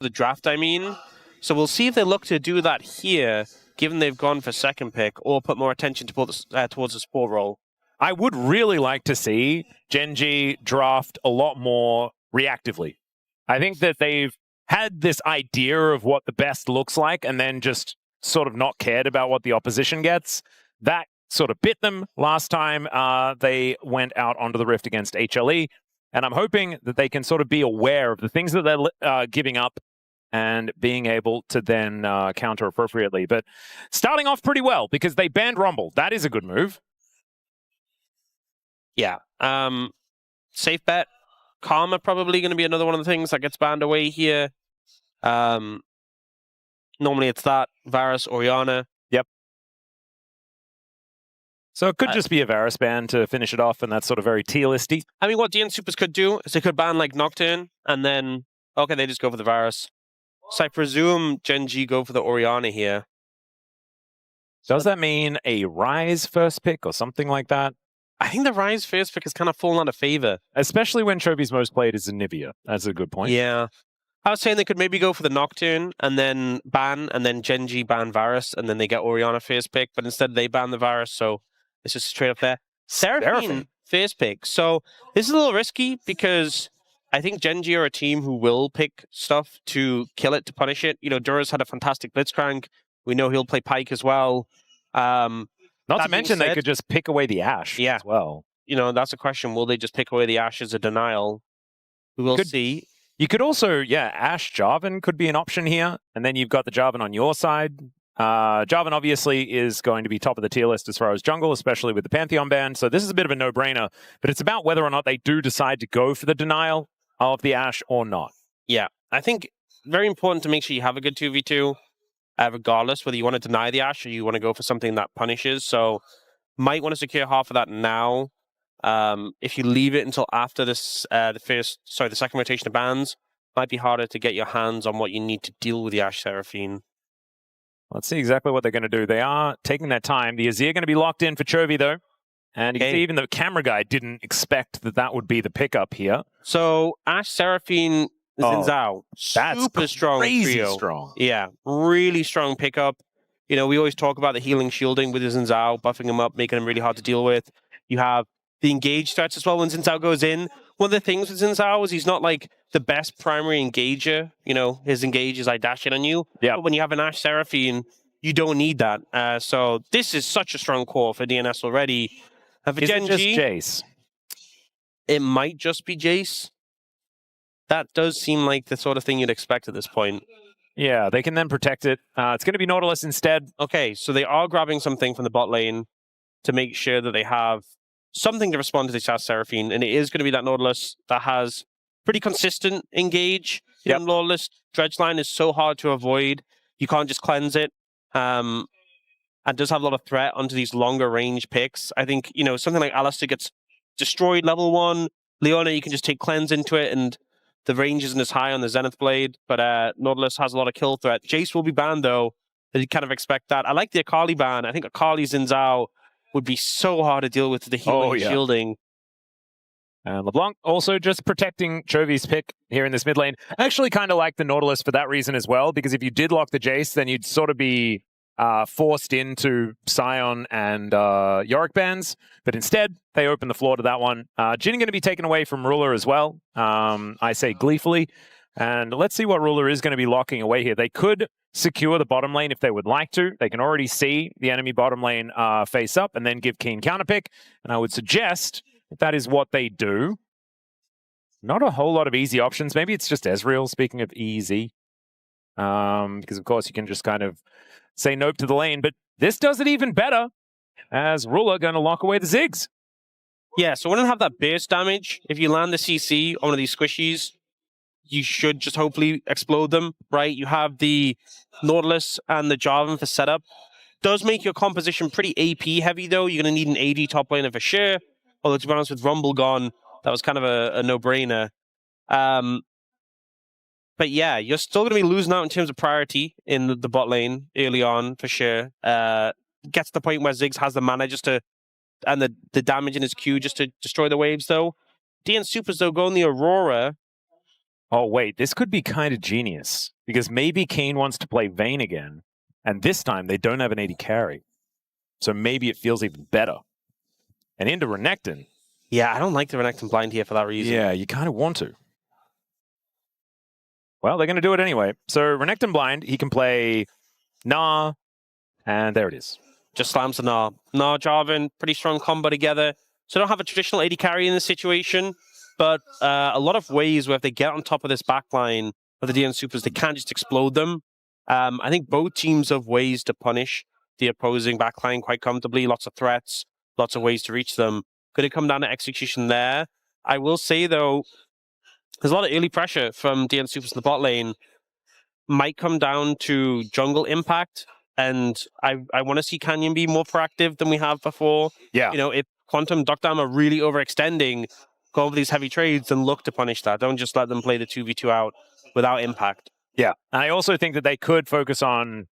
the draft, I mean. So we'll see if they look to do that here, given they've gone for second pick, or put more attention to towards the support role. I would really like to see Gen.G draft a lot more reactively. I think that they've had this idea of what the best looks like and then just sort of not cared about what the opposition gets. That sort of bit them last time they went out onto the Rift against HLE. And I'm hoping that they can sort of be aware of the things that they're giving up and being able to then counter appropriately. But starting off pretty well because they banned Rumble. That is a good move. Yeah. Safe bet. Karma probably going to be another one of the things that gets banned away here. Normally it's that. Varus, Orianna. Yep. So it could just be a Varus ban to finish it off, and that's sort of very tier listy. I mean, what DN Supers could do is they could ban like Nocturne, and then, okay, they just go for the Varus. So I presume Gen.G go for the Orianna here. Does that mean a Ryze first pick or something like that? I think the Ryze first pick has kind of fallen out of favor. Especially when Chovy's most played is Anivia. That's a good point. Yeah. I was saying they could maybe go for the Nocturne and then ban, and then Gen.G ban Varus, and then they get Orianna first pick, but instead they ban the Varus, so it's just straight up there. Seraphine first pick. So this is a little risky because I think Gen.G are a team who will pick stuff to kill it, to punish it. You know, Duro's had a fantastic Blitzcrank. We know he'll play Pyke as well. Not to mention they could just pick away the Ashe as well. You know, that's a question. Will they just pick away the Ashe as a denial? We will see. You could also, Ashe Jarvan could be an option here. And then you've got the Jarvan on your side. Jarvan obviously is going to be top of the tier list as far as jungle, especially with the Pantheon ban. So this is a bit of a no-brainer. But it's about whether or not they do decide to go for the denial of the Ashe or not. Yeah, I think very important to make sure you have a good 2v2. Regardless whether you want to deny the Ashe or you want to go for something that punishes. So might want to secure half of that now. If you leave it until after this, the second rotation of bans, might be harder to get your hands on what you need to deal with the Ashe Seraphine. Let's see exactly what they're going to do. They are taking their time. The Azir going to be locked in for Chovy, though. And you can see even the camera guy didn't expect that that would be the pickup here. So Ashe Seraphine Zhao, super strong trio. Strong. Yeah, really strong pickup. You know, we always talk about the healing shielding with Zhao, buffing him up, making him really hard to deal with. You have the engage threats as well when Zhao goes in. One of the things with Zhao is he's not like the best primary engager. You know, his engage is like dashing on you. Yeah. But when you have an Ashe Seraphine, you don't need that. So this is such a strong core for DNS already. For Gen.G, it just Jace? It might just be Jace. That does seem like the sort of thing you'd expect at this point. Yeah, they can then protect it. It's going to be Nautilus instead. Okay, so they are grabbing something from the bot lane to make sure that they have something to respond to this Ashe Seraphine, and it is going to be that Nautilus that has pretty consistent engage. Yep. Nautilus dredge line is so hard to avoid. You can't just cleanse it. And does have a lot of threat onto these longer range picks. I think, you know, something like Alistair gets destroyed level 1. Leona, you can just take cleanse into it, and the range isn't as high on the Zenith Blade, but Nautilus has a lot of kill threat. Jace will be banned, though. You kind of expect that. I like the Akali ban. I think Akali's in Zhao would be so hard to deal with the healing and shielding. And LeBlanc also just protecting Chovy's pick here in this mid lane. I actually kind of like the Nautilus for that reason as well, because if you did lock the Jace, then you'd sort of be forced into Sion and Yorick bans, but instead they open the floor to that one. Jhin going to be taken away from Ruler as well, I say gleefully, and let's see what Ruler is going to be locking away here. They could secure the bottom lane if they would like to. They can already see the enemy bottom lane face up and then give Kiin counterpick, and I would suggest that is what they do. Not a whole lot of easy options. Maybe it's just Ezreal, speaking of easy, because of course you can just kind of say nope to the lane, but this does it even better as Ruler going to lock away the Ziggs. Yeah, so when you have that burst damage, if you land the CC on one of these squishies, you should just hopefully explode them, right? You have the Nautilus and the Jarvan for setup. Does make your composition pretty AP heavy, though. You're going to need an AD top laner for sure. Although, to be honest, with Rumble gone, that was kind of a no-brainer. But yeah, you're still going to be losing out in terms of priority in the bot lane early on, for sure. Gets to the point where Ziggs has the mana just to, and the damage in his Q just to destroy the waves, though. DN Supers, though, go on the Aurora. Oh, wait, this could be kind of genius, because maybe Kiin wants to play Vayne again, and this time they don't have an AD carry. So maybe it feels even better. And into Renekton. Yeah, I don't like the Renekton blind here for that reason. Yeah, you kind of want to. Well, they're going to do it anyway. So Renekton blind, he can play Gnar, and there it is. Just slams the Gnar. Gnar, Jarvan, pretty strong combo together. So don't have a traditional AD carry in this situation, but a lot of ways where if they get on top of this backline of the DN Supers, they can't just explode them. I think both teams have ways to punish the opposing backline quite comfortably. Lots of threats, lots of ways to reach them. Could it come down to execution there? I will say, though, there's a lot of early pressure from DN Supers in the bot lane. Might come down to jungle impact, and I want to see Canyon be more proactive than we have before. Yeah. You know, if Quantum, deokdam are really overextending, go over these heavy trades and look to punish that. Don't just let them play the 2v2 out without impact. Yeah. And I also think that they could focus on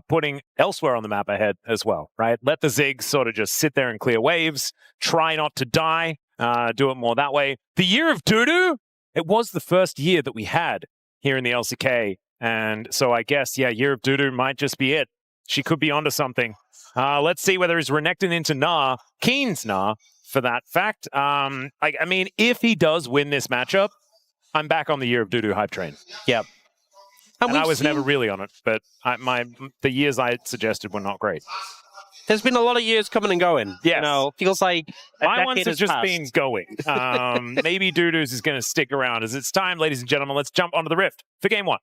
putting elsewhere on the map ahead as well, right? Let the Ziggs sort of just sit there and clear waves, try not to die, do it more that way. The year of DuDu, it was the first year that we had here in the LCK. And so I guess, yeah, year of DuDu might just be it. She could be onto something. Let's see whether he's Renekton into Gnar, Kiin's Gnar, for that fact. I mean, if he does win this matchup, I'm back on the year of DuDu hype train. Yep. And I was never really on it, but the years I suggested were not great. There's been a lot of years coming and going. Yes. You know, feels like my ones have just passed. been going. Maybe DuDu's is going to stick around. As it's time, ladies and gentlemen, let's jump onto the Rift for game one.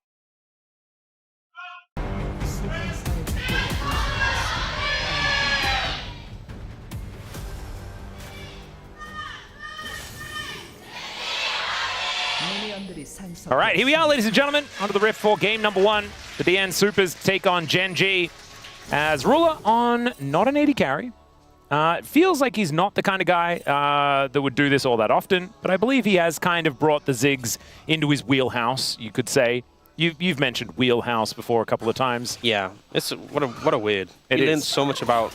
All right, here we are, ladies and gentlemen, onto the Rift for game number one. The DN Supers take on Gen.G as Ruler on not an AD carry. It feels like he's not the kind of guy that would do this all that often, but I believe he has kind of brought the Ziggs into his wheelhouse, you could say. You've mentioned wheelhouse before a couple of times. Yeah, it's what a weird. It you is. learn so much about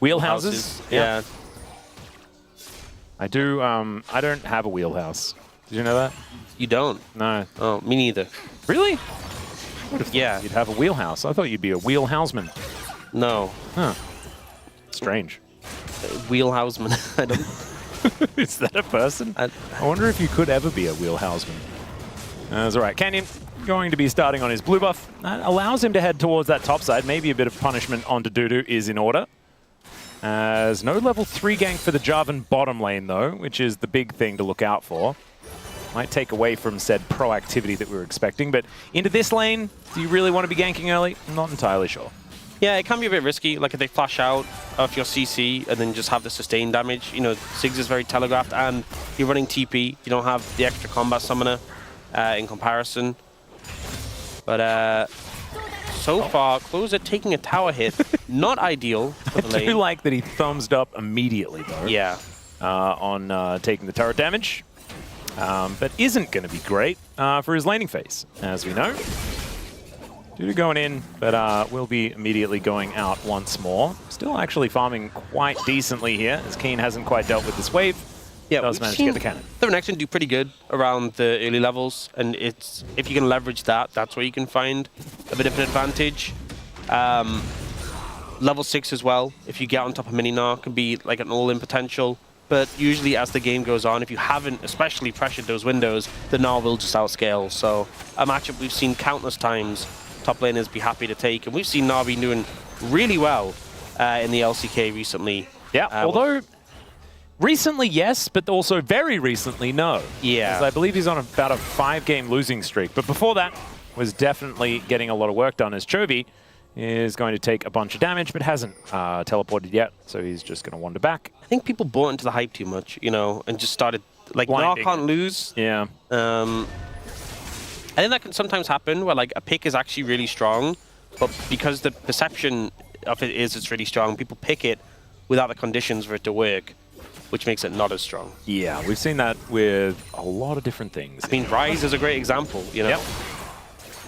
wheelhouses. Yeah. I do. I don't have a wheelhouse. Did you know that? You don't? No. Oh, me neither. Really? Yeah. You'd have a wheelhouse. I thought you'd be a wheelhouseman. No. Huh. Strange. Wheelhouseman. I don't. Is that a person? I wonder if you could ever be a wheelhouseman. That's all right. Canyon going to be starting on his blue buff. That allows him to head towards that top side. Maybe a bit of punishment onto DuDu is in order. As no level 3 gank for the Jarvan bottom lane, though, which is the big thing to look out for. Might take away from said proactivity that we were expecting. But into this lane, do you really want to be ganking early? I'm not entirely sure. Yeah, it can be a bit risky. Like if they flash out of your CC and then just have the sustained damage. You know, Ziggs is very telegraphed, and you're running TP. You don't have the extra combat summoner in comparison. But so far, Clozer taking a tower hit. Not ideal for the lane. I do like that he thumbs up immediately, though. Yeah. On taking the turret damage. But isn't going to be great for his laning phase, as we know. DuDu going in, but will be immediately going out once more. Still actually farming quite decently here, as Kiin hasn't quite dealt with this wave. Yeah, does manage to get the cannon. The Renekton do pretty good around the early levels, and it's if you can leverage that, that's where you can find a bit of an advantage. Level 6 as well, if you get on top of Mini Gnar, can be like an all-in potential. But usually as the game goes on, if you haven't especially pressured those windows, the Gnar will just outscale. So a matchup we've seen countless times, top laners be happy to take. And we've seen Gnar be doing really well in the LCK recently. Yeah, although recently, yes, but also very recently, no. Yeah. Because I believe he's on about a 5-game losing streak. But before that, was definitely getting a lot of work done as Chovy is going to take a bunch of damage, but hasn't teleported yet, so he's just going to wander back. I think people bought into the hype too much, you know, and just started, like, Gnar can't lose. Yeah. I think that can sometimes happen, where, like, a pick is actually really strong, but because the perception of it is it's really strong, people pick it without the conditions for it to work, which makes it not as strong. Yeah, we've seen that with a lot of different things. I mean, Rise is a great example, you know? Yep.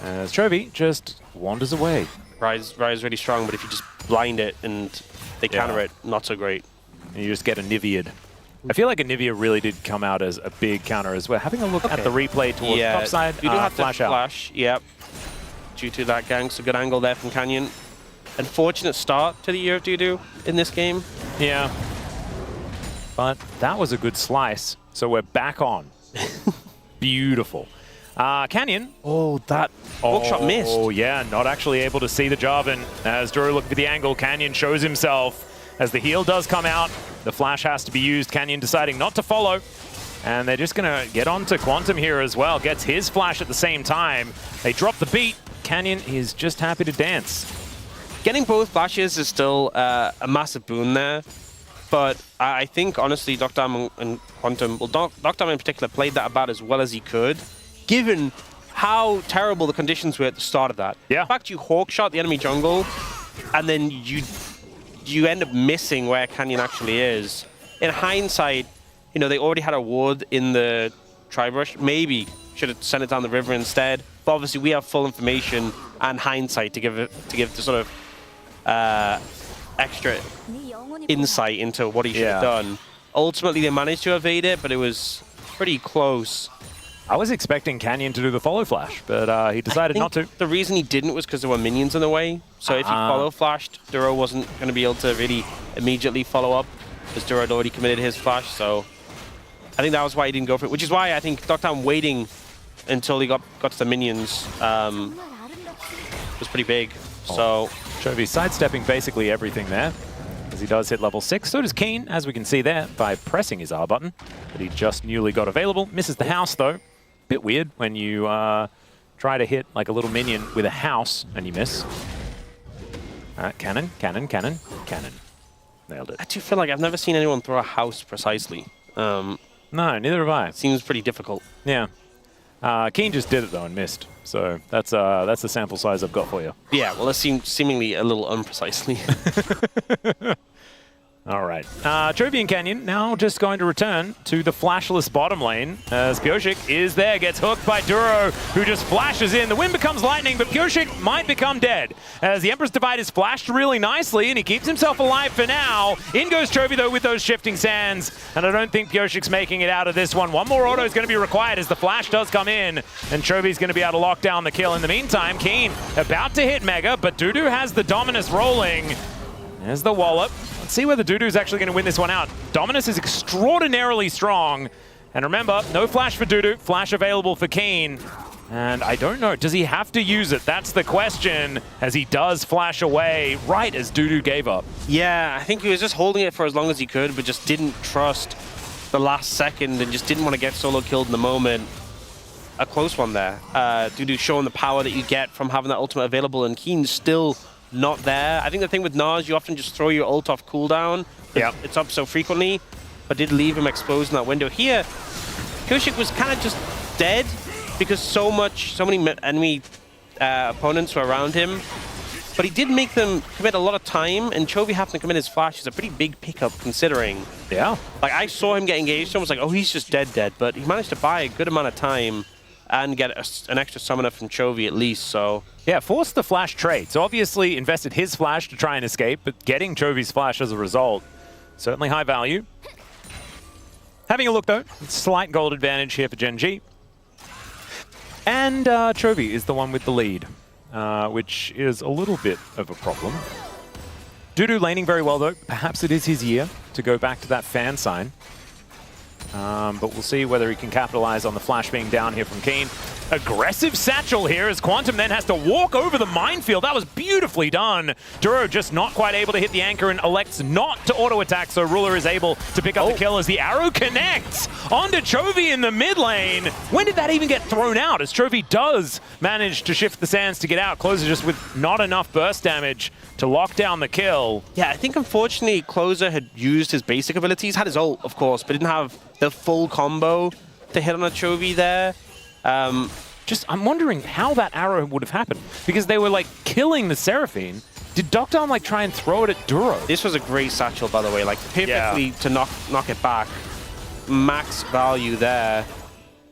As Chovy just wanders away. Rise is really strong, but if you just blind it and they counter it, not so great. And you just get a Niviad. I feel like Anivia really did come out as a big counter as well. Having a look at the replay towards top side, you do have flash to out. flash, yep. Due to that gang, so good angle there from Canyon. Unfortunate start to the year of DuDu in this game. Yeah. But that was a good slice, so we're back on. Beautiful. Canyon. Oh, that hook shot missed. Oh, yeah, not actually able to see the Jarvan. As Duro looking for the angle, Canyon shows himself. As the heal does come out, the flash has to be used. Canyon deciding not to follow. And they're just going to get onto Quantum here as well. Gets his flash at the same time. They drop the beat. Canyon is just happy to dance. Getting both flashes is still a massive boon there. But I think, honestly, deokdam and Quantum, well, deokdam in particular played that about as well as he could, given how terrible the conditions were at the start of that. Yeah. In fact, you hawk shot the enemy jungle, and then you end up missing where Canyon actually is. In hindsight, you know, they already had a ward in the tribe rush. Maybe should have sent it down the river instead. But obviously, we have full information and hindsight to give the sort of extra insight into what he should have done. Ultimately, they managed to evade it, but it was pretty close. I was expecting Canyon to do the follow flash, but he decided not to. The reason he didn't was because there were minions in the way. So if he follow flashed, Duro wasn't going to be able to really immediately follow up, because Duro had already committed his flash. So I think that was why he didn't go for it, which is why I think deokdam waiting until he got to the minions was pretty big. So Chovy sidestepping basically everything there, as he does hit level 6. So does Kiin, as we can see there, by pressing his R button that he just newly got available. Misses the house, though. Bit weird when you try to hit like a little minion with a house and you miss. All right, cannon, cannon, cannon, cannon. Nailed it. I do feel like I've never seen anyone throw a house precisely. No, neither have I. Seems pretty difficult. Yeah. Kiin just did it, though, and missed. So that's the sample size I've got for you. Yeah, well, that seemed seemingly a little unprecisely. All right. Chovy and Canyon now just going to return to the flashless bottom lane as Pyosik is there, gets hooked by Duro, who just flashes in. The wind becomes lightning, but Pyosik might become dead as the Emperor's Divide is flashed really nicely and he keeps himself alive for now. In goes Chovy, though, with those shifting sands, and I don't think Pyosik's making it out of this one. One more auto is going to be required as the flash does come in, and Chovy's going to be able to lock down the kill. In the meantime, Kiin about to hit Mega, but DuDu has the Dominus rolling. There's the wallop. Let's see whether DuDu's actually going to win this one out. Dominus is extraordinarily strong. And remember, no flash for DuDu, flash available for Kiin. And I don't know, does he have to use it? That's the question, as he does flash away right as DuDu gave up. Yeah, I think he was just holding it for as long as he could, but just didn't trust the last second and just didn't want to get solo killed in the moment. A close one there. DuDu showing the power that you get from having that ultimate available, and Kiin's still not there. I think the thing with Gnar is you often just throw your ult off cooldown. Yeah, it's up so frequently, but did leave him exposed in that window. Here, Pyosik was kind of just dead because so many enemy opponents were around him. But he did make them commit a lot of time, and Chovy having to commit his flash is a pretty big pickup considering. Yeah. Like, I saw him get engaged and was like, oh, he's just dead, but he managed to buy a good amount of time and get an extra summoner from Chovy at least, so. Yeah, forced the flash trade. So obviously invested his flash to try and escape, but getting Chovy's flash as a result, certainly high value. Having a look though, slight gold advantage here for Gen.G. And Chovy is the one with the lead, which is a little bit of a problem. DuDu laning very well though. Perhaps it is his year to go back to that fan sign. But we'll see whether he can capitalize on the flash being down here from Kiin. Aggressive satchel here as Quantum then has to walk over the minefield. That was beautifully done. Duro just not quite able to hit the anchor and elects not to auto-attack, so Ruler is able to pick up the kill as the arrow connects onto Chovy in the mid lane. When did that even get thrown out? As Chovy does manage to shift the sands to get out. Clozer just with not enough burst damage to lock down the kill. Yeah, I think unfortunately Clozer had used his basic abilities, had his ult, of course, but didn't have the full combo to hit on a Chovy there. I'm wondering how that arrow would have happened, because they were like killing the Seraphine. Did deokdam like try and throw it at Duro? This was a great satchel, by the way, like perfectly to knock it back. Max value there.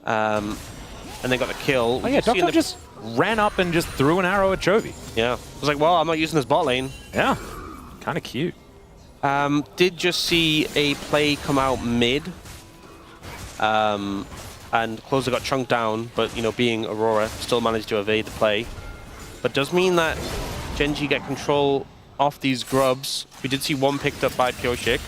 And they got the kill. Oh yeah, deokdam just ran up and just threw an arrow at Chovy. Yeah. I was like, well, I'm not using this bot lane. Yeah, kind of cute. Did just see a play come out mid. And Clozer got chunked down, but, you know, being Aurora, still managed to evade the play. But does mean that Gen.G get control off these grubs. We did see one picked up by Pyosik.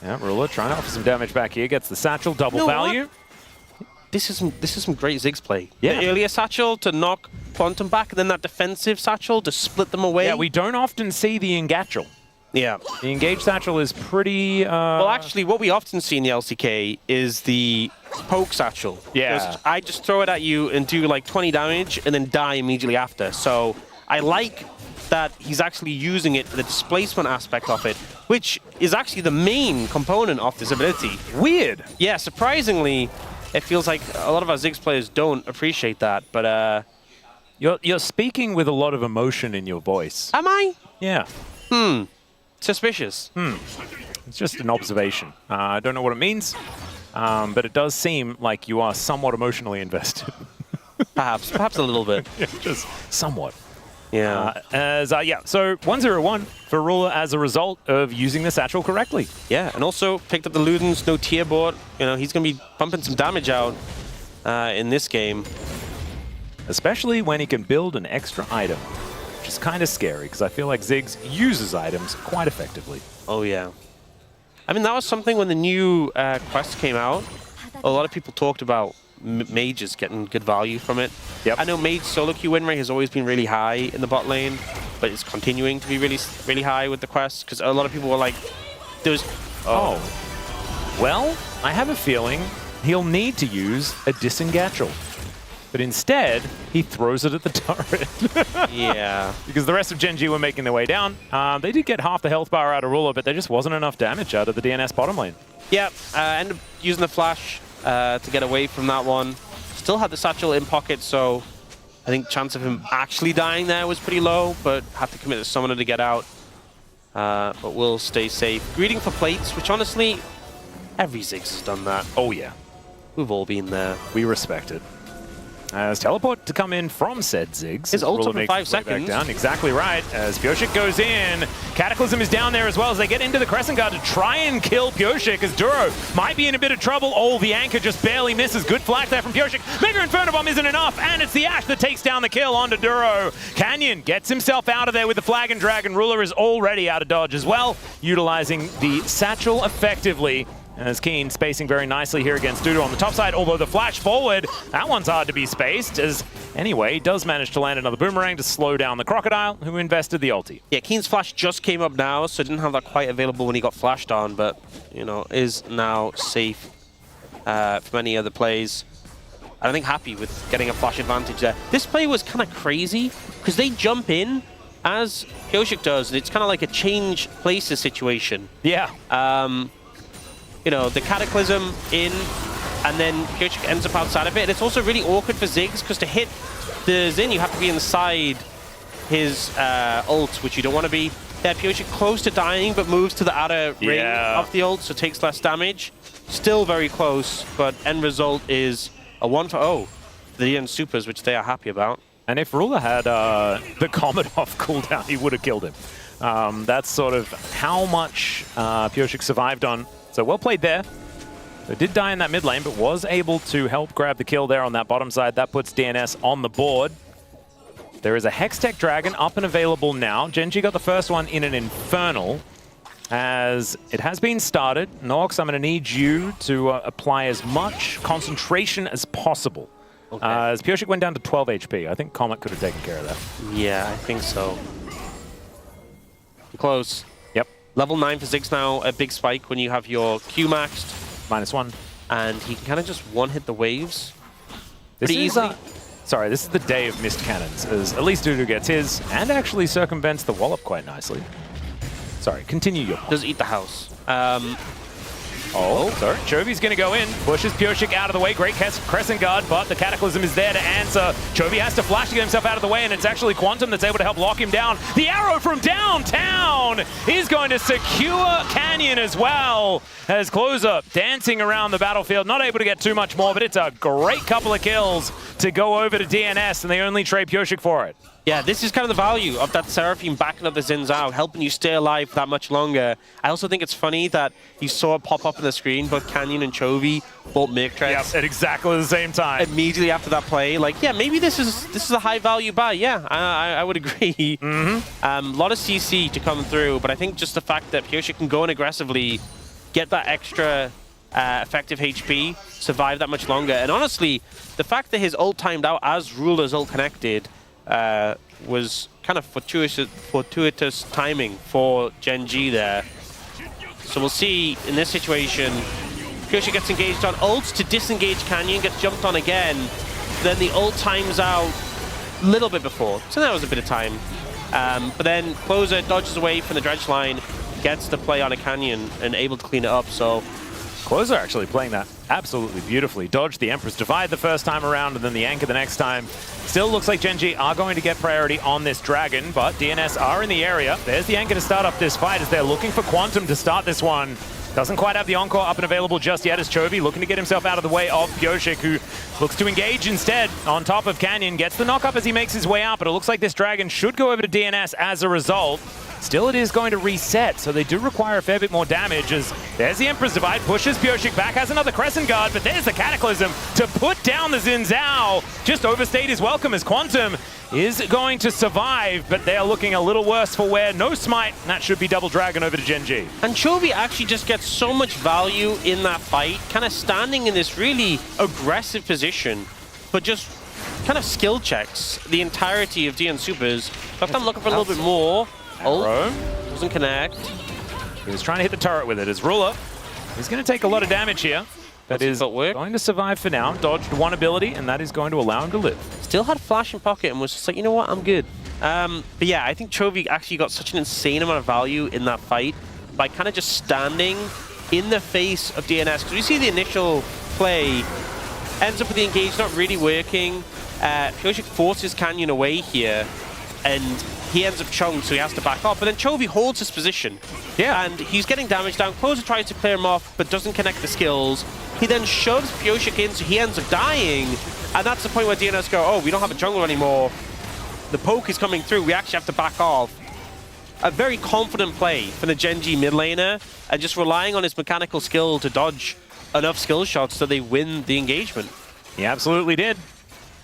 Yeah, Ruler trying to offer some damage back here. Gets the satchel, double value. What? This is some great Ziggs play. Yeah. The earlier satchel to knock Quantum back, and then that defensive satchel to split them away. Yeah, we don't often see the Engatchel. Yeah. The engaged satchel is pretty... Well, actually, what we often see in the LCK is the poke satchel. Yeah. I just throw it at you and do like 20 damage and then die immediately after. So I like that he's actually using it for the displacement aspect of it, which is actually the main component of this ability. Weird. Yeah, surprisingly, it feels like a lot of our Ziggs players don't appreciate that, but... You're speaking with a lot of emotion in your voice. Am I? Yeah. Suspicious. It's just an observation. I don't know what it means, but it does seem like you are somewhat emotionally invested. Perhaps a little bit. Yeah, just somewhat. Yeah. So 1-0-1 for Ruler as a result of using the satchel correctly. Yeah, and also picked up the Ludens, no tier board. You know, he's going to be pumping some damage out in this game. Especially when he can build an extra item, which is kind of scary because I feel like Ziggs uses items quite effectively. Oh, yeah. I mean, that was something when the new quest came out. A lot of people talked about mages getting good value from it. Yep. I know mage solo queue win rate has always been really high in the bot lane, but it's continuing to be really high with the quest because a lot of people were like, "There's Well, I have a feeling he'll need to use a Disengatchel. But instead, he throws it at the turret. Yeah. Because the rest of Gen.G were making their way down. They did get half the health bar out of Ruler, but there just wasn't enough damage out of the DNS bottom lane. Yeah, ended up using the flash to get away from that one. Still had the satchel in pocket, so I think chance of him actually dying there was pretty low, but had to commit the summoner to get out. But will stay safe. Greeting for plates, which honestly, every Ziggs has done that. Oh yeah. We've all been there. We respect it. As teleport to come in from said Ziggs. His ult Ruler up in makes 5 his way back seconds. down. Exactly right. As Pyosik goes in, Cataclysm is down there as well as they get into the Crescent Guard to try and kill Pyosik as Duro might be in a bit of trouble. Oh, the anchor just barely misses. Good flash there from Pyosik. Mega Inferno Bomb isn't enough, and it's the Ashe that takes down the kill onto Duro. Canyon gets himself out of there with the Flag and Dragon. Ruler is already out of dodge as well, utilizing the satchel effectively. As Kiin spacing very nicely here against DuDu on the top side, although the flash forward, that one's hard to be spaced, as anyway, he does manage to land another boomerang to slow down the Crocodile, who invested the ulti. Yeah, Kiin's flash just came up now, so didn't have that quite available when he got flashed on, but, you know, is now safe for many other plays. I think happy with getting a flash advantage there. This play was kind of crazy, because they jump in, as Pyosik does, and it's kind of like a change places situation. Yeah. You know, the Cataclysm in, and then Pyosik ends up outside of it. And it's also really awkward for Ziggs, because to hit the Xin, you have to be inside his ult, which you don't want to be. There, Pyosik close to dying, but moves to the outer ring of the ult, so takes less damage. Still very close, but end result is a 1-0 for the DNS Supers, which they are happy about. And if Ruler had the Comet off cooldown, he would have killed him. That's sort of how much Pyosik survived on. So well played there. So did die in that mid lane, but was able to help grab the kill there on that bottom side. That puts DNS on the board. There is a Hextech Dragon up and available now. Gen.G got the first one in an Infernal. As it has been started, Nox, I'm going to need you to apply as much concentration as possible. Okay. As Pyosik went down to 12 HP. I think Comet could have taken care of that. Yeah, I think so. Close. Yep. Level 9 for Ziggs now, a big spike when you have your Q maxed. -1. And he can kind of just one-hit the waves This pretty is, easily. Sorry, this is the day of missed cannons, as at least DuDu gets his, and actually circumvents the wallop quite nicely. Sorry, continue your point. Does eat the house. Sorry. Chovy's going to go in, pushes Pyosik out of the way. Great Crescent Guard, but the Cataclysm is there to answer. Chovy has to flash to get himself out of the way, and it's actually Quantum that's able to help lock him down. The arrow from downtown is going to secure Canyon as well, as Clozer dancing around the battlefield. Not able to get too much more, but it's a great couple of kills to go over to DNS, and they only trade Pyosik for it. Yeah, this is kind of the value of that Seraphine backing up the Xin Zhao, helping you stay alive that much longer. I also think it's funny that you saw it pop up on the screen, both Kiin and Chovy bought Merctrex. Yep, at exactly the same time. Immediately after that play, like, yeah, maybe this is a high value buy. Yeah, I would agree. A lot of CC to come through, but I think just the fact that Pyosik can go in aggressively, get that extra effective HP, survive that much longer, and honestly, the fact that his ult timed out as Ruler's ult connected was kind of fortuitous timing for Gen.G there. So we'll see in this situation, Pyosik gets engaged on ults to disengage Kiin, gets jumped on again, then the ult times out a little bit before, so that was a bit of time. But then Clozer dodges away from the dredge line, gets the play on a Kiin and able to clean it up, so Clozer actually playing that absolutely beautifully. Dodged the Empress Divide the first time around and then the Anchor the next time. Still looks like Gen.G are going to get priority on this Dragon, but DNS are in the area. There's the Anchor to start up this fight as they're looking for Quantum to start this one. Doesn't quite have the Encore up and available just yet as Chovy looking to get himself out of the way of Pyosik, who looks to engage instead on top of Kiin. Gets the knock up as he makes his way out, but it looks like this Dragon should go over to DNS as a result. Still, it is going to reset, so they do require a fair bit more damage as there's the Emperor's Divide, pushes Pyosik back, has another Crescent Guard, but there's the Cataclysm to put down the Xin Zhao. Just overstayed his welcome as Quantum is going to survive, but they are looking a little worse for wear. No Smite, and that should be double Dragon over to Gen.G. And Chovy actually just gets so much value in that fight, kind of standing in this really aggressive position, but just kind of skill checks the entirety of DN Supers. But I'm looking for a little bit more. Oh, doesn't connect. He was trying to hit the turret with it as Ruler. He's going to take a lot of damage here. That is going to survive for now. Dodged one ability, and that is going to allow him to live. Still had Flash in pocket and was just like, you know what, I'm good. But yeah, I think Chovy actually got such an insane amount of value in that fight by kind of just standing in the face of DNS. Because we see the initial play, ends up with the engage not really working. Pyosik forces Kiin away here, and he ends up chunked, so he has to back off. But then Chovy holds his position. Yeah. And he's getting damage down. Clozer tries to clear him off, but doesn't connect the skills. He then shoves Pyosik in, so he ends up dying. And that's the point where DNS go, oh, we don't have a jungle anymore. The poke is coming through. We actually have to back off. A very confident play from the Gen.G mid laner, and just relying on his mechanical skill to dodge enough skill shots so they win the engagement. He absolutely did.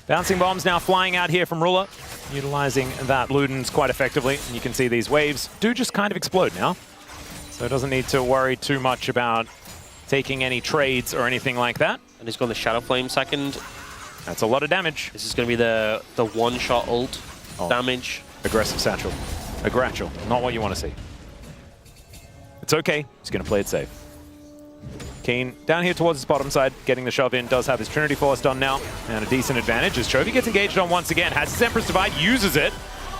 Bouncing bombs now flying out here from Ruler, utilizing that Ludens quite effectively. And you can see these waves do just kind of explode now. So it doesn't need to worry too much about taking any trades or anything like that. And he's got the Shadow Flame second. That's a lot of damage. This is going to be the one-shot ult damage. Aggressive satchel. A Gratchel. Not what you want to see. It's okay. He's going to play it safe. Kiin down here towards his bottom side, getting the shove in, does have his Trinity Force done now, and a decent advantage as Chovy gets engaged on once again, has his Empress Divide, uses it,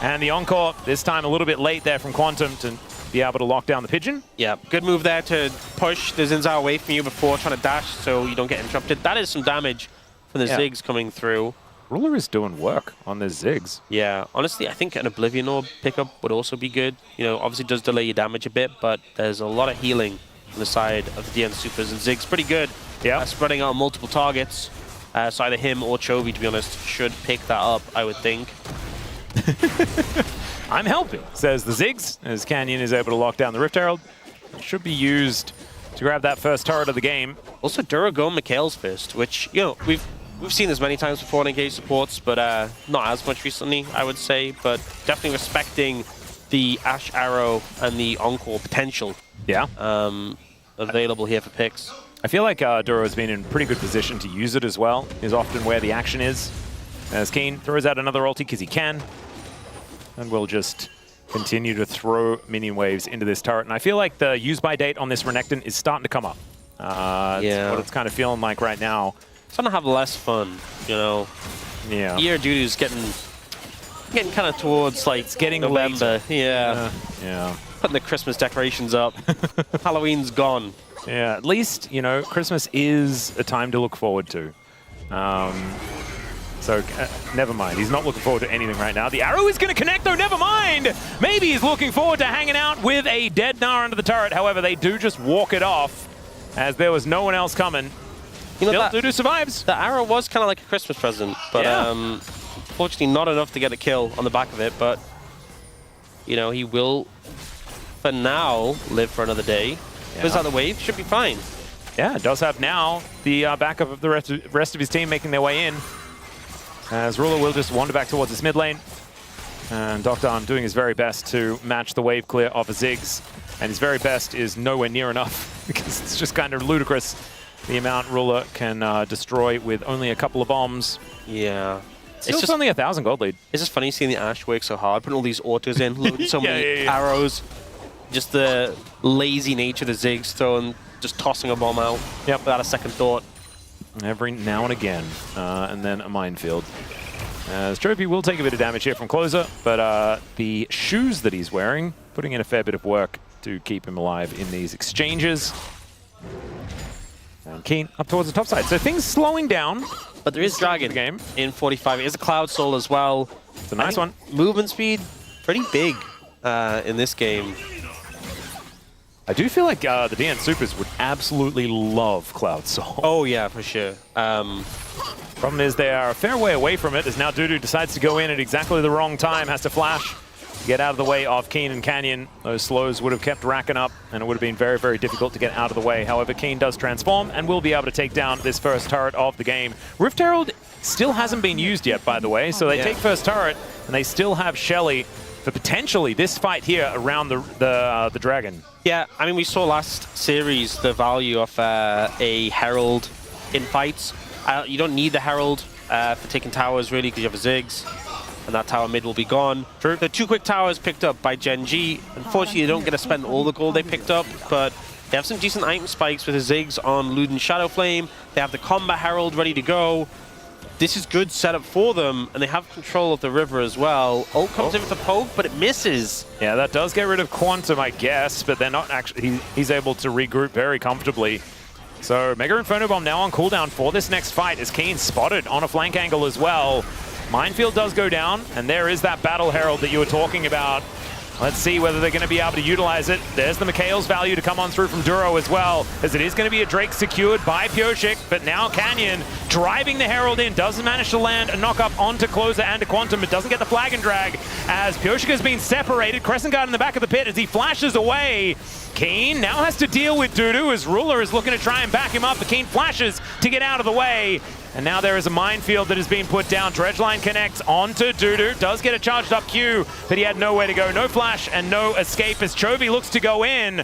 and the Encore, this time a little bit late there from Quantum to be able to lock down the Pigeon. Yeah, good move there to push the Xin Zhao away from you before trying to dash so you don't get interrupted. That is some damage from the Ziggs coming through. Ruler is doing work on the Ziggs. Yeah, honestly, I think an Oblivion Orb pickup would also be good. You know, obviously does delay your damage a bit, but there's a lot of healing on the side of the DN Supers, and Ziggs pretty good. Yeah, spreading out multiple targets. So either him or Chovy, to be honest, should pick that up, I would think. I'm helping, says the Ziggs, as Kiin is able to lock down the Rift Herald. It should be used to grab that first turret of the game. Also, Duro going Mikhail's Fist, which, you know, we've seen this many times before in engaged supports, but not as much recently, I would say. But definitely respecting the Ashe Arrow and the Encore potential. Yeah. Available here for picks. I feel like Duro has been in pretty good position to use it as well. Is often where the action is. As Kiin throws out another ulti because he can. And we'll just continue to throw minion waves into this turret. And I feel like the use-by date on this Renekton is starting to come up. That's what it's kind of feeling like right now. It's gonna have less fun, you know. Yeah. Year DuDu's getting kind of towards like it's getting November. Yeah. Putting the Christmas decorations up. Halloween's gone. Yeah, at least, you know, Christmas is a time to look forward to. So, never mind. He's not looking forward to anything right now. The arrow is going to connect, though. Never mind. Maybe he's looking forward to hanging out with a dead Gnar under the turret. However, they do just walk it off as there was no one else coming. You know, DuDu survives. The arrow was kind of like a Christmas present, but Fortunately, not enough to get a kill on the back of it, but, you know, he will, for now, live for another day. Goes out the wave, should be fine. Yeah, does have now the backup of the rest of his team making their way in. As Ruler will just wander back towards his mid lane. And deokdam doing his very best to match the wave clear of a Ziggs. And his very best is nowhere near enough because it's just kind of ludicrous the amount Ruler can destroy with only a couple of bombs. Yeah. It's just only 1,000 gold lead. It's just funny seeing the Ashe work so hard, putting all these autos in, loading so many arrows. Just the lazy nature of the Ziggs throwing, just tossing a bomb out without a second thought. Every now and again. And then a minefield. As Chovy will take a bit of damage here from Clozer, but the shoes that he's wearing, putting in a fair bit of work to keep him alive in these exchanges. And Kiin up towards the top side. So things slowing down. But there is Dragon game in 45. It is a Cloud Soul as well. It's a nice one. Movement speed, pretty big in this game. I do feel like the DN Supers would absolutely love Cloud Soul. Oh yeah, for sure. Problem is they are a fair way away from it as now DuDu decides to go in at exactly the wrong time, has to flash to get out of the way of Kiin and Canyon. Those slows would have kept racking up and it would have been very, very difficult to get out of the way. However, Kiin does transform and will be able to take down this first turret of the game. Rift Herald still hasn't been used yet, by the way, so they take first turret and they still have Shelly for potentially this fight here around the Dragon. Yeah, I mean, we saw last series the value of a Herald in fights. You don't need the Herald for taking towers, really, because you have a Ziggs, and that tower mid will be gone. True. The 2 quick towers picked up by Gen.G. Unfortunately, they don't get to spend all the gold they picked up, but they have some decent item spikes with the Ziggs on Luden Shadowflame. They have the Combat Herald ready to go. This is good setup for them, and they have control of the river as well. Ult comes in with a poke, but it misses. Yeah, that does get rid of Quantum, I guess, but they're not actually... He's able to regroup very comfortably. So Mega Inferno Bomb now on cooldown for this next fight as Kiin spotted on a flank angle as well. Minefield does go down, and there is that Battle Herald that you were talking about. Let's see whether they're going to be able to utilize it. There's the Mikhail's value to come on through from Duro as well, as it is going to be a Drake secured by Pyosik, but now Canyon driving the Herald in, doesn't manage to land a knock up onto Clozer and to Quantum, but doesn't get the flag and drag as Pyosik has been separated. Crescent Guard in the back of the pit as he flashes away. Kiin now has to deal with DuDu as Ruler is looking to try and back him up, but Kiin flashes to get out of the way. And now there is a minefield that is being put down. Dredgeline connects onto DuDu. Does get a charged up Q, but he had nowhere to go. No flash and no escape as Chovy looks to go in.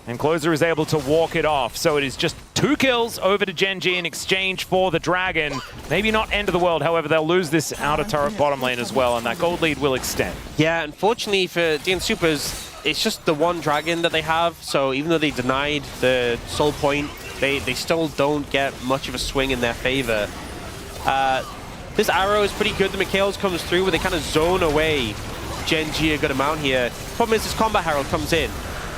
And Clozer is able to walk it off. So it is just 2 kills over to Gen.G in exchange for the Dragon. Maybe not end of the world. However, they'll lose this outer turret bottom lane as well, and that gold lead will extend. Yeah, unfortunately for DN Supers, it's just the one Dragon that they have. So even though they denied the soul point, they still don't get much of a swing in their favor. This arrow is pretty good. The Mikhail's comes through where they kind of zone away Gen.G a good amount here. Problem is this Combat Herald comes in.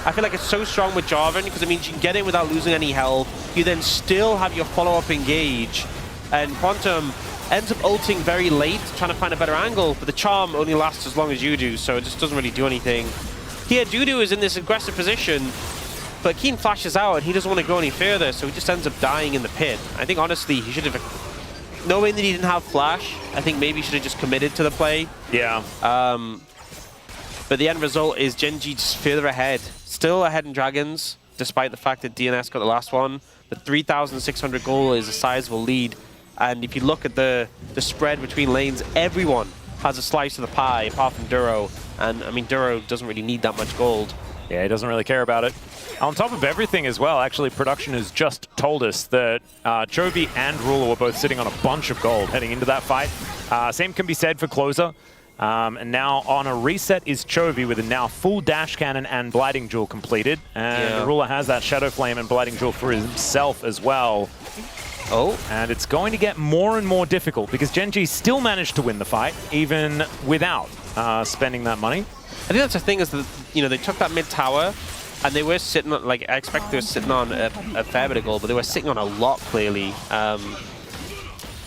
I feel like it's so strong with Jarvan because it means you can get in without losing any health. You then still have your follow-up engage. And Quantum ends up ulting very late, trying to find a better angle, but the charm only lasts as long as you do, so it just doesn't really do anything. Here, DuDu is in this aggressive position, but Kiin flashes out and he doesn't want to go any further, so he just ends up dying in the pit. I think, honestly, he should have... Knowing that he didn't have flash, I think maybe he should have just committed to the play. Yeah. But the end result is Gen.G just further ahead. Still ahead in Dragons, despite the fact that DNS got the last one. But 3,600 gold is a sizable lead. And if you look at the spread between lanes, everyone has a slice of the pie, apart from Duro. And, I mean, Duro doesn't really need that much gold. Yeah, he doesn't really care about it. On top of everything as well, actually, production has just told us that Chovy and Ruler were both sitting on a bunch of gold heading into that fight. Same can be said for Clozer. And now on a reset is Chovy with a now full dash cannon and blighting jewel completed. And Ruler has that shadow flame and blighting jewel for himself as well. Oh. And it's going to get more and more difficult because Gen.G still managed to win the fight, even without spending that money. I think that's the thing is that, you know, they took that mid tower and they were sitting on, like, I expect they were sitting on a fair bit of gold, but they were sitting on a lot, clearly,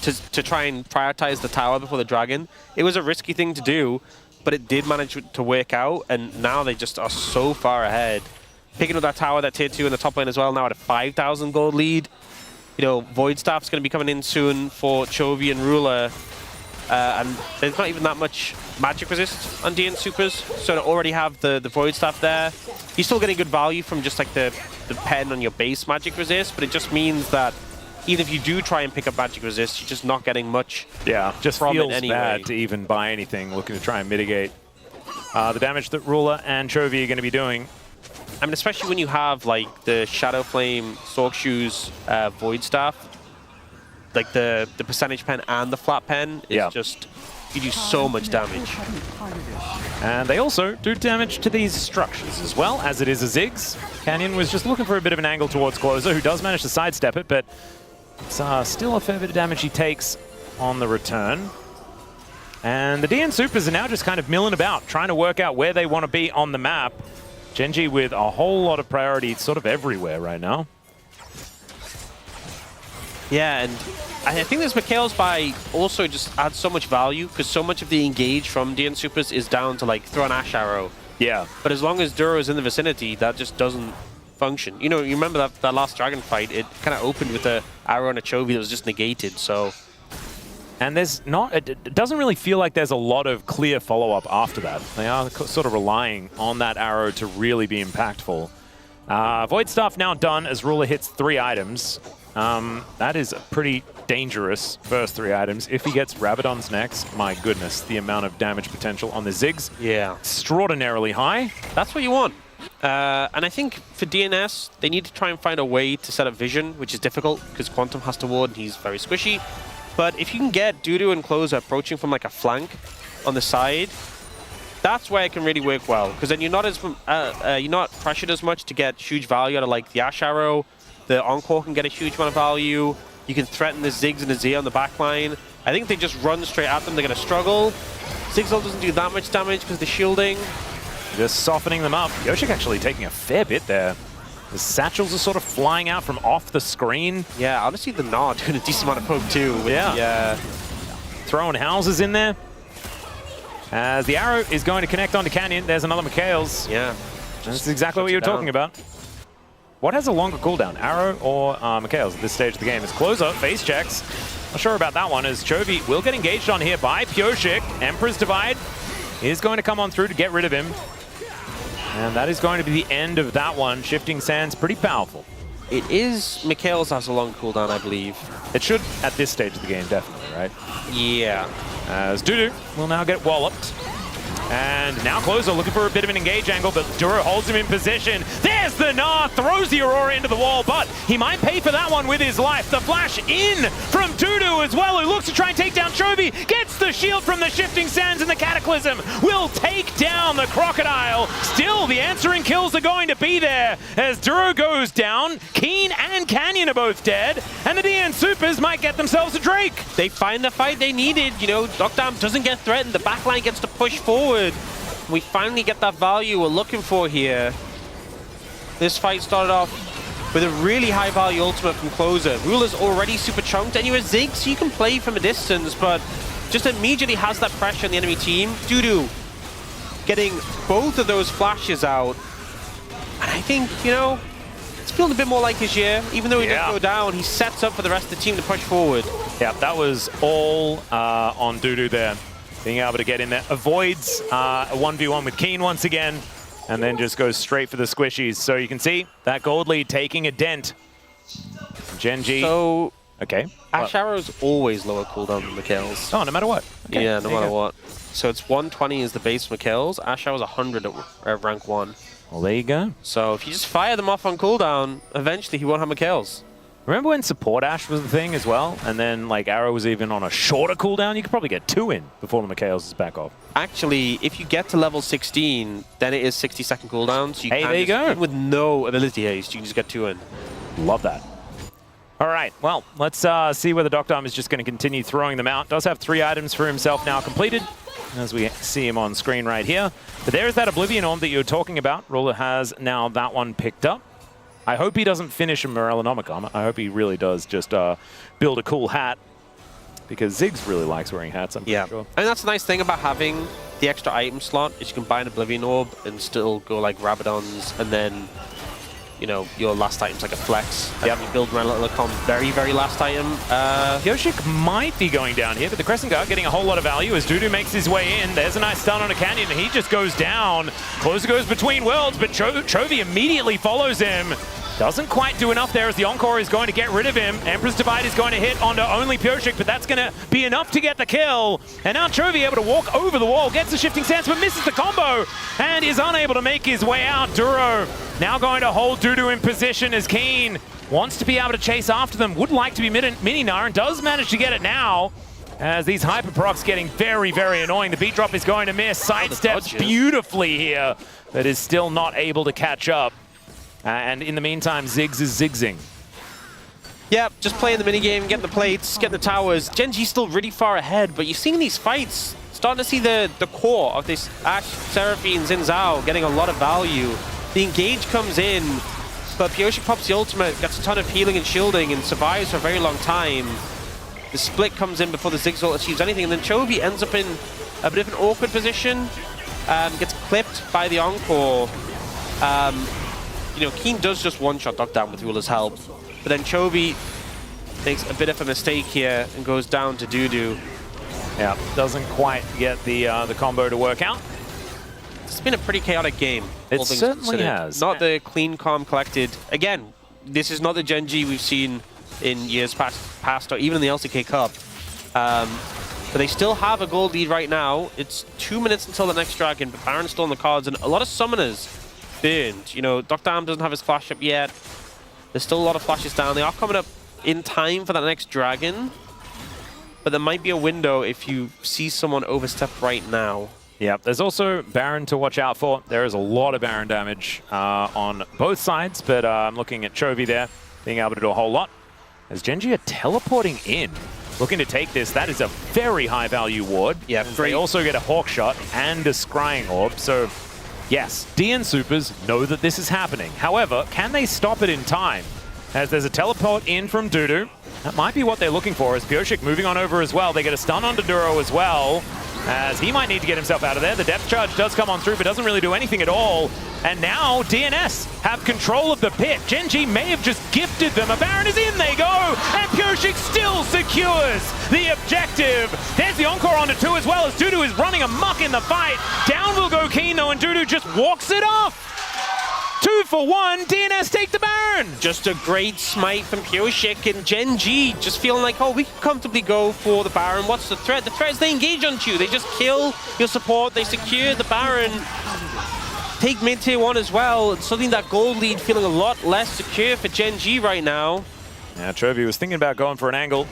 to try and prioritize the tower before the Dragon. It was a risky thing to do, but it did manage to work out, and now they just are so far ahead. Picking up that tower, that tier 2 in the top lane as well, now at a 5,000 gold lead. You know, Void Staff's going to be coming in soon for Chovy and Ruler. and there's not even that much magic resist on DN Supers, so to already have the Void Staff there, you're still getting good value from just like the pen on your base magic resist, but it just means that even if you do try and pick up magic resist, you're just not getting much. Yeah, just from feels it anyway. bad to even buy anything, looking to try and mitigate the damage that Ruler and Chovy are going to be doing. I mean, especially when you have like the Shadow Flame, Sork Shoes, Void Staff, like the percentage pen and the flat pen is just, you do so much damage. And they also do damage to these structures as well, as it is a Ziggs. Canyon was just looking for a bit of an angle towards Clozer, who does manage to sidestep it, but it's still a fair bit of damage he takes on the return. And the DN Supers are now just kind of milling about, trying to work out where they want to be on the map. Gen.G with a whole lot of priority sort of everywhere right now. Yeah, and I think this Mikhail's buy also just adds so much value, because so much of the engage from DN Supers is down to like throw an Ashe arrow. Yeah. But as long as Duro is in the vicinity, that just doesn't function. You know, you remember that last Dragon fight, it kind of opened with a arrow and a Chovy that was just negated, so... And there's not, it doesn't really feel like there's a lot of clear follow-up after that. They are sort of relying on that arrow to really be impactful. Void Staff now done as Ruler hits 3 items. That is a pretty dangerous first 3 items. If he gets Rabadon's next, my goodness, the amount of damage potential on the Ziggs. Yeah. Extraordinarily high. That's what you want. And I think for DNS, they need to try and find a way to set up vision, which is difficult because Quantum has to ward and he's very squishy. But if you can get DuDu and Clozer approaching from like a flank on the side, that's where it can really work well. Because then you're not pressured as much to get huge value out of like the Ashe arrow. The Encore can get a huge amount of value. You can threaten the Ziggs and Azir on the backline. I think if they just run straight at them, they're going to struggle. Ziggs doesn't do that much damage because the shielding. Just softening them up. Pyosik actually taking a fair bit there. The satchels are sort of flying out from off the screen. Yeah, honestly, the Gnar doing a decent amount of poke too. Yeah. Throwing houses in there. As the arrow is going to connect onto Canyon, there's another Mikhail's. Yeah. That's exactly what you were talking about. What has a longer cooldown, arrow or Mikhail's at this stage of the game? As Clozer face checks. Not sure about that one, as Chovy will get engaged on here by Pyosik. Emperor's Divide is going to come on through to get rid of him. And that is going to be the end of that one. Shifting Sands, pretty powerful. It is Mikhail's has a long cooldown, I believe. It should at this stage of the game, definitely, right? Yeah. As DuDu will now get walloped. And now Clozer looking for a bit of an engage angle, but Duro holds him in position. There's the Gnar, throws the Aurora into the wall, but he might pay for that one with his life. The flash in from DuDu as well, who looks to try and take down Chovy, gets the shield from the Shifting Sands, and the Cataclysm will take down the Crocodile. Still, the answering kills are going to be there as Duro goes down. Kiin and Canyon are both dead, and the DN Supers might get themselves a Drake. They find the fight they needed. You know, deokdam doesn't get threatened. The backline gets to push forward. We finally get that value we're looking for here. This fight started off with a really high value ultimate from Clozer. Ruler's already super chunked, and you're a Ziggs, so you can play from a distance, but just immediately has that pressure on the enemy team. DuDu getting both of those flashes out. And I think, you know, it's feeling a bit more like his year. Even though he didn't go down, he sets up for the rest of the team to push forward. Yeah, that was all on DuDu there. Being able to get in there. Avoids a 1v1 with Kiin once again, and then just goes straight for the squishies. So you can see that gold lead taking a dent. Gen.G. So, okay. Ashe arrow's always lower cooldown than Mikhail's. Oh, no matter what. Okay. Yeah, no matter what. So it's 120 is the base Mikhail's. Ashe arrow's 100 at rank 1. Well, there you go. So if you just fire them off on cooldown, eventually he won't have Mikhail's. Remember when support Ashe was the thing as well? And then like Arrow was even on a shorter cooldown? You could probably get 2 in before the Mikhail's is back off. Actually, if you get to level 16, then it is 60-second cooldown. So you hey, there you go. With no ability haste, you can just get 2 in. Love that. All right, well, let's see whether deokdam is just going to continue throwing them out. Does have 3 items for himself now completed, as we see him on screen right here. But there's that Oblivion Orb that you were talking about. Ruler has now that one picked up. I hope he doesn't finish a Morellonomicon. I hope he really does just build a cool hat, because Ziggs really likes wearing hats, I'm pretty sure. And that's the nice thing about having the extra item slot, is you can buy an Oblivion Orb and still go like Rabadons, and then you know, your last item's like a flex. And you build around Loleventvods very, very last item. Pyosik might be going down here, but the Crescent Guard getting a whole lot of value as DuDu makes his way in. There's a nice stun on a Canyon, and he just goes down. Clozer goes between worlds, but Chovy immediately follows him. Doesn't quite do enough there as the Encore is going to get rid of him. Emperor's Divide is going to hit onto only Pyosik, but that's going to be enough to get the kill. And now Chovy able to walk over the wall, gets the shifting stance, but misses the combo and is unable to make his way out. Duro now going to hold DuDu in position as Kiin wants to be able to chase after them. Would like to be mini Gnar and does manage to get it now. As these hyper procs getting very, very annoying. The beat drop is going to miss. Sidesteps beautifully here, but is still not able to catch up. And in the meantime, Ziggs is zigzing. Yeah, just playing the minigame, getting the plates, getting the towers. Gen.G's still really far ahead, but you're seeing these fights, starting to see the core of this Ashe, Seraphine, Zhao getting a lot of value. The engage comes in, but Pyosik pops the ultimate, gets a ton of healing and shielding, and survives for a very long time. The split comes in before the Ziggs ult achieves anything, and then Chovy ends up in a bit of an awkward position, gets clipped by the Encore. You know, Kiin does just one-shot deokdam with Ruler's help, but then Chovy makes a bit of a mistake here and goes down to DuDu. Yeah, doesn't quite get the combo to work out. It's been a pretty chaotic game. It certainly has. Not the clean, calm, collected. Again, this is not the Gen.G we've seen in years past or even in the LCK Cup. But they still have a gold lead right now. It's 2 minutes until the next dragon, but Baron's still on the cards, and a lot of summoners burned. You know, deokdam doesn't have his flash up yet. There's still a lot of flashes down. They are coming up in time for that next dragon, but there might be a window if you see someone overstep right now. Yeah, there's also Baron to watch out for. There is a lot of Baron damage on both sides, but I'm looking at Chovy there, being able to do a whole lot. As Gen.G are teleporting in, looking to take this. That is a very high value ward. Yeah, they also get a Hawk Shot and a Scrying Orb, so yes, DN Supers know that this is happening. However, can they stop it in time? As there's a teleport in from DuDu. That might be what they're looking for, as Pyosik moving on over as well. They get a stun onto Duro as well, as he might need to get himself out of there. The depth charge does come on through, but doesn't really do anything at all. And now DNS have control of the pit. Gen.G may have just gifted them. A Baron is in, they go! And Pyosik still secures the objective. There's the Encore onto 2 as well, as DuDu is running amok in the fight. Down will go Kiin though, and DuDu just walks it off. 2 for 1, DNS take the Baron! Just a great smite from Pyosik, and Gen.G just feeling like, oh, we can comfortably go for the Baron. What's the threat? The threat is they engage on you. They just kill your support, they secure the Baron. Take mid-tier 1 as well, and suddenly that gold lead feeling a lot less secure for Gen.G right now. Yeah, Chovy was thinking about going for an angle,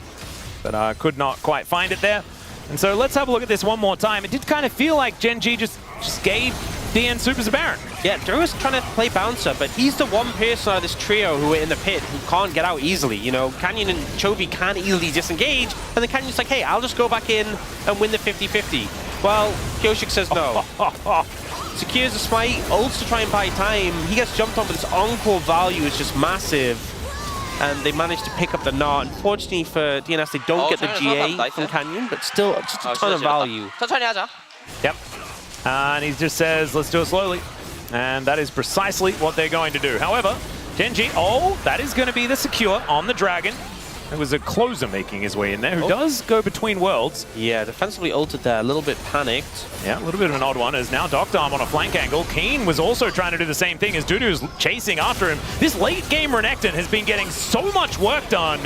but could not quite find it there. And so let's have a look at this one more time. It did kind of feel like Gen.G just gave DN Supers a Baron. Yeah, Duro's trying to play bouncer, but he's the one person out of this trio who are in the pit who can't get out easily. You know, Canyon and Chovy can't easily disengage, and then Canyon's like, hey, I'll just go back in and win the 50-50. Well, Pyosik says no. Secures the smite, ults to try and buy time. He gets jumped on, but his Encore value is just massive. And they manage to pick up the Gnar. Unfortunately for DNS, they don't get the GA from Canyon, but still just a ton of value. Yep. And he just says, let's do it slowly. And that is precisely what they're going to do. However, Gen.G, that is going to be the secure on the dragon. It was a Clozer making his way in there, who does go between worlds. Yeah, defensively ulted there, a little bit panicked. Yeah, a little bit of an odd one, as now deokdam on a flank angle. Kiin was also trying to do the same thing as DuDu is chasing after him. This late game Renekton has been getting so much work done,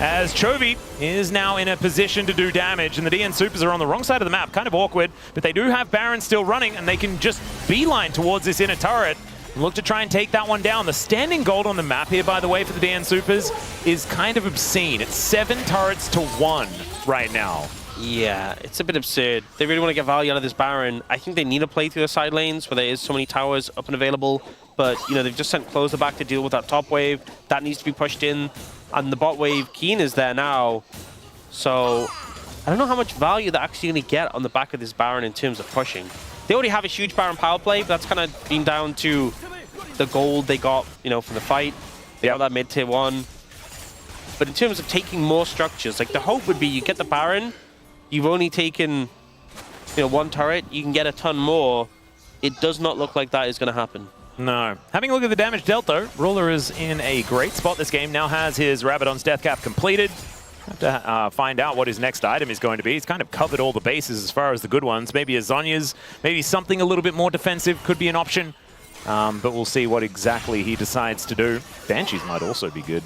as Chovy is now in a position to do damage, and the DN Supers are on the wrong side of the map. Kind of awkward, but they do have Baron still running, and they can just beeline towards this inner turret. Look to try and take that one down. The standing gold on the map here, by the way, for the DN Supers is kind of obscene. It's 7 turrets to 1 right now. Yeah, it's a bit absurd. They really want to get value out of this Baron. I think they need to play through the side lanes where there is so many towers up and available. But, you know, they've just sent Clozer back to deal with that top wave. That needs to be pushed in. And the bot wave, Kiin is there now. So, I don't know how much value they're actually going to get on the back of this Baron in terms of pushing. They already have a huge Baron power play, but that's kind of been down to the gold they got, you know, from the fight. They got that mid-tier 1. But in terms of taking more structures, like the hope would be you get the Baron, you've only taken, you know, 1 turret, you can get a ton more. It does not look like that is going to happen. No. Having a look at the damage dealt, though, Ruler is in a great spot this game. Now has his Rabadon's Death Cap completed. Have to find out what his next item is going to be. He's kind of covered all the bases as far as the good ones. Maybe a Zhonya's, maybe something a little bit more defensive could be an option. But we'll see what exactly he decides to do. Banshees might also be good,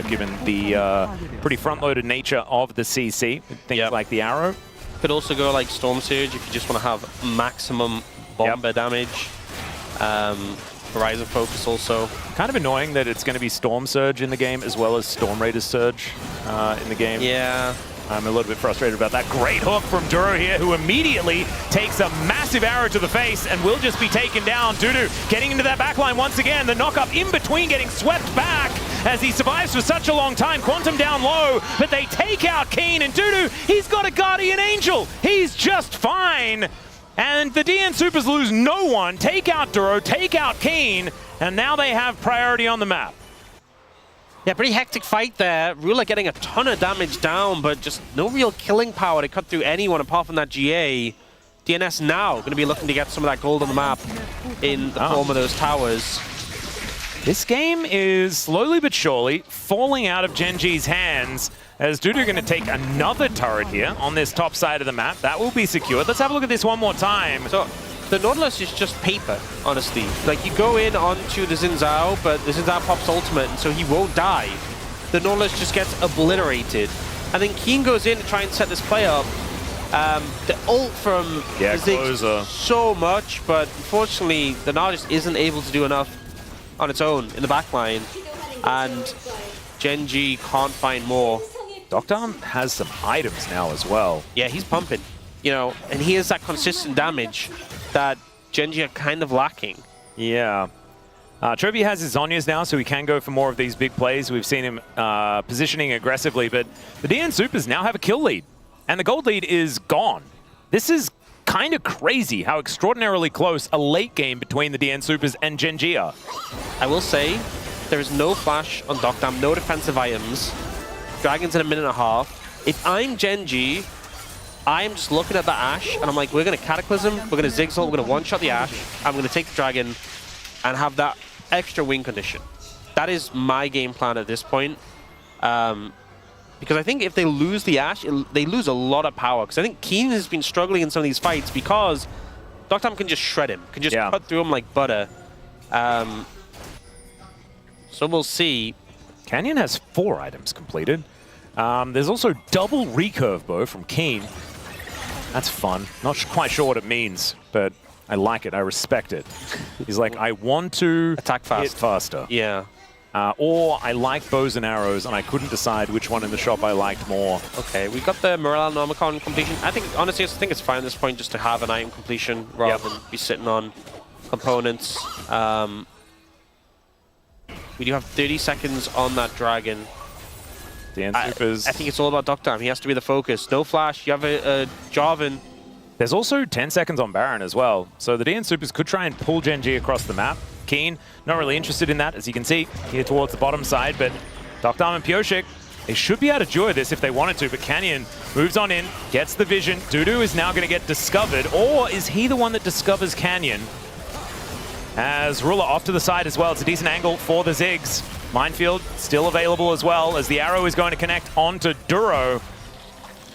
given the pretty front-loaded nature of the CC. Things like the Arrow. Could also go like Storm Surge if you just want to have maximum bomber damage. Horizon Focus also. Kind of annoying that it's going to be Storm Surge in the game as well as Storm Raider's Surge in the game. Yeah. I'm a little bit frustrated about that. Great hook from Duro here, who immediately takes a massive arrow to the face and will just be taken down. DuDu getting into that backline once again. The knock-up in between getting swept back as he survives for such a long time. Quantum down low, but they take out Kiin, and DuDu, he's got a Guardian Angel. He's just fine. And the DN Supers lose no one. Take out Duro, take out Kiin, and now they have priority on the map. Yeah, pretty hectic fight there. Ruler getting a ton of damage down, but just no real killing power to cut through anyone apart from that GA. DNS now going to be looking to get some of that gold on the map in the form of those towers. This game is slowly but surely falling out of Gen.G's hands, as DuDu going to take another turret here on this top side of the map. That will be secured. Let's have a look at this one more time. So the Nautilus is just paper, honestly. Like, you go in onto the Zhao, but the Zhao pops ultimate, and so he won't die. The Nautilus just gets obliterated. I think Kiin goes in to try and set this play up. The ult from the Ziggs so much, but unfortunately, the Nautilus isn't able to do enough on its own in the backline, and Gen.G can't find more. deokdam has some items now as well. Yeah, he's pumping, you know, and he has that consistent damage that Gen.G are kind of lacking. Yeah. Chovy has his Zhonyas now, so he can go for more of these big plays. We've seen him positioning aggressively, but the DN Supers now have a kill lead, and the gold lead is gone. This is kind of crazy how extraordinarily close a late game between the DN Supers and Gen.G are. I will say, there is no flash on deokdam, no defensive items. Dragon's in a minute and a half. If I'm Gen.G, I'm just looking at the Ashe, and I'm like, we're going to Cataclysm, we're going to Ziggs ult, we're going to one-shot the Ashe, I'm going to take the Dragon, and have that extra win condition. That is my game plan at this point. Because I think if they lose the Ashe, they lose a lot of power. Because I think Kiin has been struggling in some of these fights because deokdam can just shred him, can just cut through him like butter. So we'll see. Canyon has 4 items completed. There's also double recurve bow from Kiin. That's fun. Not quite sure what it means, but I like it. I respect it. He's like, I want to attack fast. Hit faster. Yeah. Or I like bows and arrows, and I couldn't decide which one in the shop I liked more. Okay, we got the Morale-Nomicon completion. I think, honestly, I think it's fine at this point just to have an item completion rather than be sitting on components. We do have 30 seconds on that Dragon. DN Supers. I think it's all about deokdam. He has to be the focus. No flash. You have a Jarvan. There's also 10 seconds on Baron as well. So the DN Supers could try and pull Gen.G across the map. Kiin, not really interested in that, as you can see, here towards the bottom side. But deokdam and Pyosik, they should be able to duo this if they wanted to. But Canyon moves on in, gets the vision. DuDu is now going to get discovered. Or is he the one that discovers Canyon? As Ruler off to the side as well. It's a decent angle for the Ziggs. Minefield still available as well, as the arrow is going to connect onto Duro.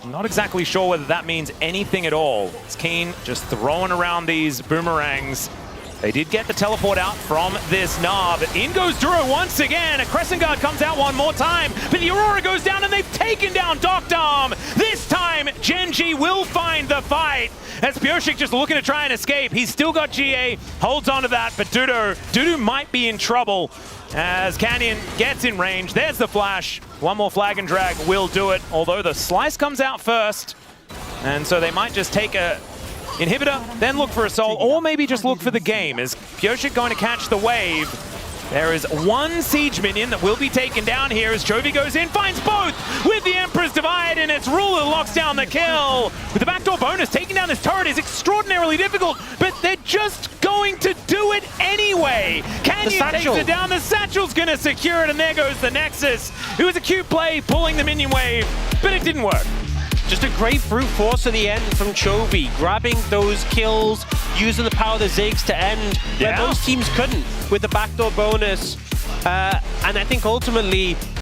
I'm not exactly sure whether that means anything at all. It's Kiin just throwing around these boomerangs. They did get the teleport out from this Gnar, but in goes Duro once again. A Crescent Guard comes out one more time, but the Aurora goes down and they've taken down deokdam. This time, Gen.G will find the fight. As Pyosik just looking to try and escape. He's still got GA, holds on to that, but DuDu might be in trouble as Canyon gets in range. There's the flash. One more flag and drag will do it, although the slice comes out first. And so they might just take a inhibitor, then look for a soul, or maybe just look for the game. Is Pyosik going to catch the wave? There is one siege minion that will be taken down here as Chovy goes in, finds both with the Emperor's Divide, and it's Ruler locks down the kill. With the backdoor bonus, taking down this turret is extraordinarily difficult, but they're just going to do it anyway. Canyon takes it down, the Satchel's going to secure it, and there goes the Nexus. It was a cute play, pulling the minion wave, but it didn't work. just a great brute force at the end from Chovy, grabbing those kills, using the power of the Ziggs to end where most teams couldn't with the backdoor bonus. And I think ultimately